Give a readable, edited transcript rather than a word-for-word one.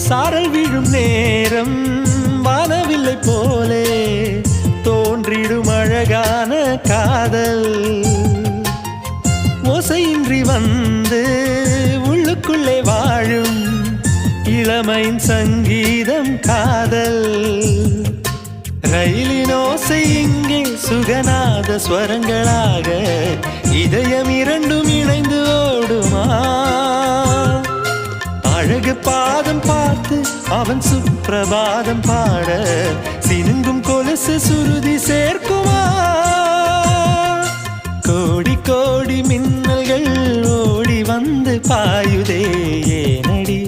சாரல் விழும் நேரம் வானவில்லை போலே தோன்றிடும் அழகான காதல் ஓசையின்றி வந்து உள்ளுக்குள்ளே வாழும் இளமையின் சங்கீதம் காதல் ரயிலின் ஓசை இங்கே சுகநாத ஸ்வரங்களாக இதயம் இரண்டும் இணைந்து ஓடுமா அழகு பாதம் பார்த்து அவன் சுப்பிரபாதம் பாட சினுங்கும் கொலுசு சுருதி சேர்க்குமா கோடி கோடி மின்னல்கள் ஓடி வந்து பாயுதே ஏனடி